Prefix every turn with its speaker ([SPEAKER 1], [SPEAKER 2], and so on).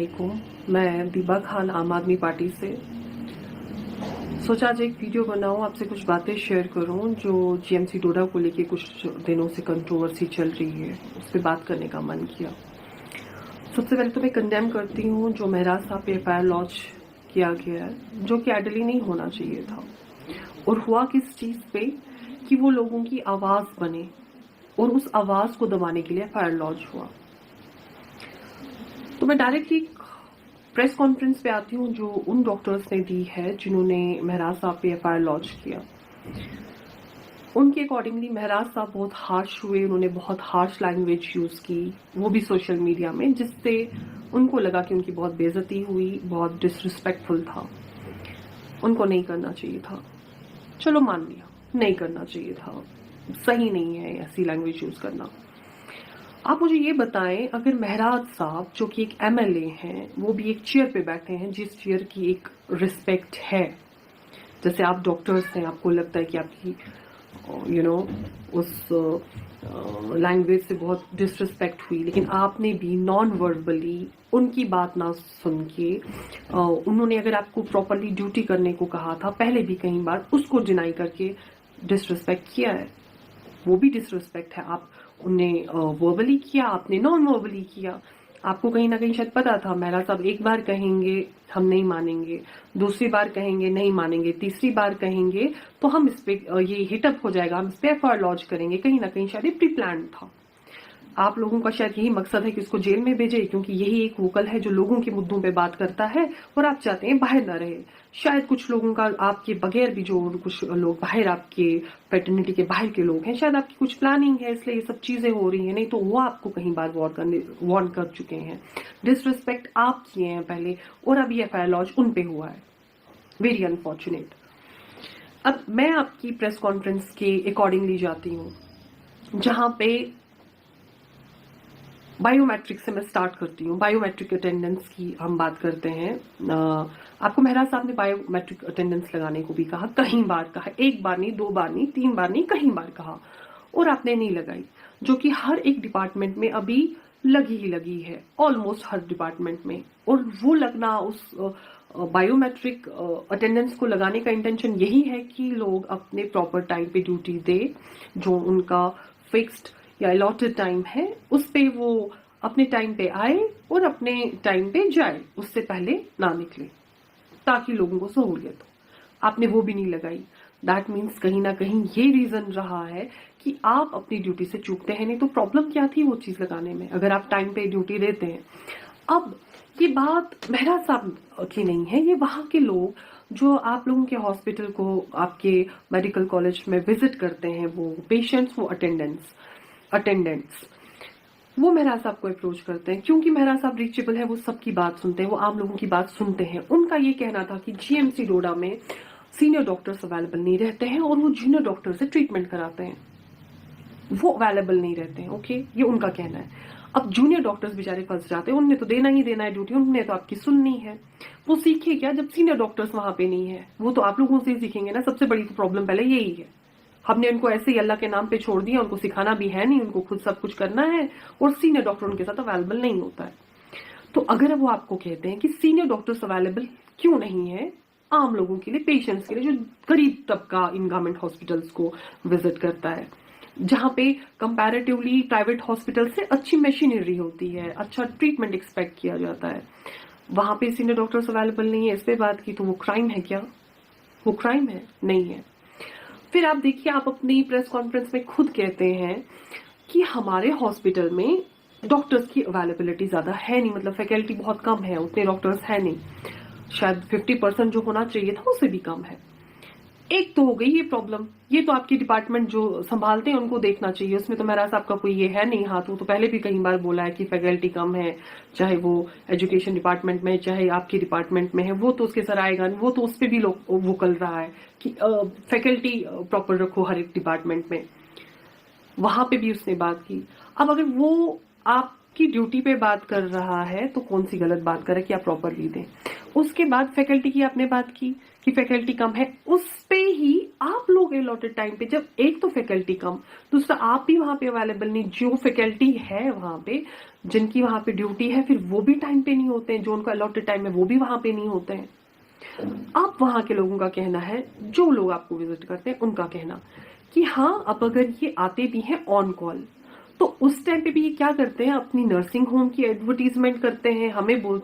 [SPEAKER 1] वालेकुम। मैं दीबा खान आम आदमी पार्टी से सोचा आज एक वीडियो बनाऊं, आपसे कुछ बातें शेयर करूं जो जीएमसी डोडा को लेके कुछ दिनों से कंट्रोवर्सी चल रही है, उस पर बात करने का मन किया। सबसे पहले तो मैं कंडेम करती हूं जो महराज साहब पे एफआईआर लॉन्च किया गया है, जो कि आइडियली नहीं होना चाहिए था। और हुआ किस चीज पे कि वो लोगों की आवाज बने और उस आवाज को दबाने के लिए एफआईआर लॉन्च हुआ। तो मैं डायरेक्टली प्रेस कॉन्फ्रेंस पे आती हूँ जो उन डॉक्टर्स ने दी है जिन्होंने महराज साहब पे एफआईआर लॉन्च किया। उनके अकॉर्डिंगली महराज साहब बहुत हार्श हुए, उन्होंने बहुत हार्श लैंग्वेज यूज की, वो भी सोशल मीडिया में, जिससे उनको लगा कि उनकी बहुत बेइज्जती हुई, बहुत डिसरिस्पेक्टफुल था। उनको नहीं करना चाहिए था, चलो मान लिया नहीं करना चाहिए था, सही नहीं है ऐसी लैंग्वेज यूज करना। आप मुझे ये बताएं, अगर महराज साहब जो कि एक एमएलए हैं, वो भी एक चेयर पे बैठे हैं जिस चेयर की एक रिस्पेक्ट है, जैसे आप डॉक्टर्स हैं, आपको लगता है कि आपकी उस लैंग्वेज से बहुत डिसरिस्पेक्ट हुई, लेकिन आपने भी नॉन वर्बली उनकी बात ना सुन के उन्होंने अगर आपको प्रॉपरली ड्यूटी करने को कहा था पहले भी कई बार, उसको डिनाई करके डिसरिस्पेक्ट किया है, वो भी डिसरिस्पेक्ट है। आप उन्हें वर्बली किया, आपने नॉन वर्बली किया। आपको कहीं ना कहीं शायद पता था महराज साहब एक बार कहेंगे हम नहीं मानेंगे, दूसरी बार कहेंगे नहीं मानेंगे, तीसरी बार कहेंगे तो हम इस पे ये हिटअप हो जाएगा, हम इस पे एफआईआर लॉन्च करेंगे। कहीं ना कहीं शायद ये प्री प्लान था। आप लोगों का शायद यही मकसद है कि उसको जेल में भेजे, क्योंकि यही एक वोकल है जो लोगों के मुद्दों पे बात करता है और आप चाहते हैं बाहर ना रहे। शायद कुछ लोगों का आपके बगैर भी, जो कुछ लोग बाहर आपके फ्रेटर्निटी के बाहर के लोग हैं, शायद आपकी कुछ प्लानिंग है, इसलिए ये सब चीजें हो रही हैं, नहीं तो वो आपको कहीं बार वार्न कर चुके हैं। डिसरिस्पेक्ट आप किए हैं पहले और अभी एफआईआर लॉन्च उन पे हुआ है। Very unfortunate. अब मैं आपकी प्रेस कॉन्फ्रेंस के अकॉर्डिंगली जाती हूँ, जहां पे बायोमेट्रिक से मैं स्टार्ट करती हूँ। बायोमेट्रिक अटेंडेंस की हम बात करते हैं। आपको महराज साहब ने बायोमेट्रिक अटेंडेंस लगाने को भी कहा, कई बार कहा, एक बार नहीं, दो बार नहीं, तीन बार नहीं, कई बार कहा, और आपने नहीं लगाई, जो कि हर एक डिपार्टमेंट में अभी लगी ही लगी है, ऑलमोस्ट हर डिपार्टमेंट में। और वो लगना, उस बायोमेट्रिक अटेंडेंस को लगाने का इंटेंशन यही है कि लोग अपने प्रॉपर टाइम पे ड्यूटी दे, जो उनका फिक्स्ड या अलॉटेड टाइम है उस पे वो अपने टाइम पे आए और अपने टाइम पे जाए, उससे पहले ना निकले, ताकि लोगों को सहूलियत हो। आपने वो भी नहीं लगाई। दैट मीन्स कहीं ना कहीं ये रीजन रहा है कि आप अपनी ड्यूटी से चूकते हैं। नहीं तो प्रॉब्लम क्या थी वो चीज लगाने में, अगर आप टाइम पे ड्यूटी देते हैं। अब ये बात महराज साहब की नहीं है, ये वहां के लोग जो आप लोगों के हॉस्पिटल को, आपके मेडिकल कॉलेज में विजिट करते हैं, वो पेशेंट्स, वो अटेंडेंट्स, वो महराज साहब को अप्रोच करते हैं, क्योंकि महराज साहब रीचेबल है, वो सबकी बात सुनते हैं, वो आम लोगों की बात सुनते हैं। उनका ये कहना था कि जीएमसी डोडा में सीनियर डॉक्टर्स अवेलेबल नहीं रहते हैं और वो जूनियर डॉक्टर से ट्रीटमेंट कराते हैं, वो अवेलेबल नहीं रहते हैं। ओके, ये उनका कहना है। अब जूनियर डॉक्टर्स बेचारे फंस जाते हैं, उनने तो देना ही देना है ड्यूटी, उन्होंने तो आपकी सुननी है। वो सीखे क्या जब सीनियर डॉक्टर्स वहां पे नहीं है? वो तो आप लोगों से ही सीखेंगे ना। सबसे बड़ी प्रॉब्लम पहले यही है, हमने उनको ऐसे ही अल्लाह के नाम पे छोड़ दिया, उनको सिखाना भी है नहीं, उनको खुद सब कुछ करना है, और सीनियर डॉक्टर उनके साथ अवेलेबल नहीं होता है। तो अगर वो आपको कहते हैं कि सीनियर डॉक्टर्स अवेलेबल क्यों नहीं है आम लोगों के लिए, पेशेंट्स के लिए, जो गरीब तबका इन गवर्नमेंट हॉस्पिटल्स को विजिट करता है, जहां पे कंपैरेटिवली प्राइवेट हॉस्पिटल से अच्छी मशीनरी होती है, अच्छा ट्रीटमेंट एक्सपेक्ट किया जाता है, वहां पे सीनियर डॉक्टर्स अवेलेबल नहीं है, इस पे बात की, तो वो क्राइम है क्या? वो क्राइम है? नहीं है। फिर आप देखिए, आप अपनी प्रेस कॉन्फ्रेंस में खुद कहते हैं कि हमारे हॉस्पिटल में डॉक्टर्स की अवेलेबिलिटी ज्यादा है नहीं, मतलब फैकल्टी बहुत कम है, उतने डॉक्टर्स है नहीं, शायद 50% जो होना चाहिए था उससे भी कम है। एक तो हो गई ये प्रॉब्लम, ये तो आपके डिपार्टमेंट जो संभालते हैं उनको देखना चाहिए, उसमें तो महराज साहब का कोई ये है नहीं हाथ। वो तो पहले भी कई बार बोला है कि फैकल्टी कम है, चाहे वो एजुकेशन डिपार्टमेंट में चाहे आपके डिपार्टमेंट में है, वो तो उसके सर आएगा नहीं, वो तो उस पर भी लोग वोकल रहा है कि फैकल्टी प्रॉपर रखो हर एक डिपार्टमेंट में, वहां पे भी उसने बात की। अब अगर वो आप आपकी ड्यूटी पे बात कर रहा है तो कौन सी गलत बात करे कि आप प्रॉपरली दें। उसके बाद फैकल्टी की आपने बात की कि फैकल्टी कम है, उस पे ही आप लोग अलॉटेड टाइम पे, जब एक तो फैकल्टी कम, दूसरा आप भी वहां पे अवेलेबल नहीं, जो फैकल्टी है वहां पे जिनकी वहां पे ड्यूटी है फिर वो भी टाइम पे नहीं होते हैं, जो उनका अलॉटेड टाइम है वो भी वहां पे नहीं होते हैं। आप वहां के लोगों का कहना है, जो लोग आपको विजिट करते हैं उनका कहना कि हाँ अब अगर ये आते भी हैं ऑन कॉल तो उस टाइम पे भी ये क्या करते हैं, अपनी नर्सिंग होम की एडवर्टीजमेंट करते हैं, हमें बोलते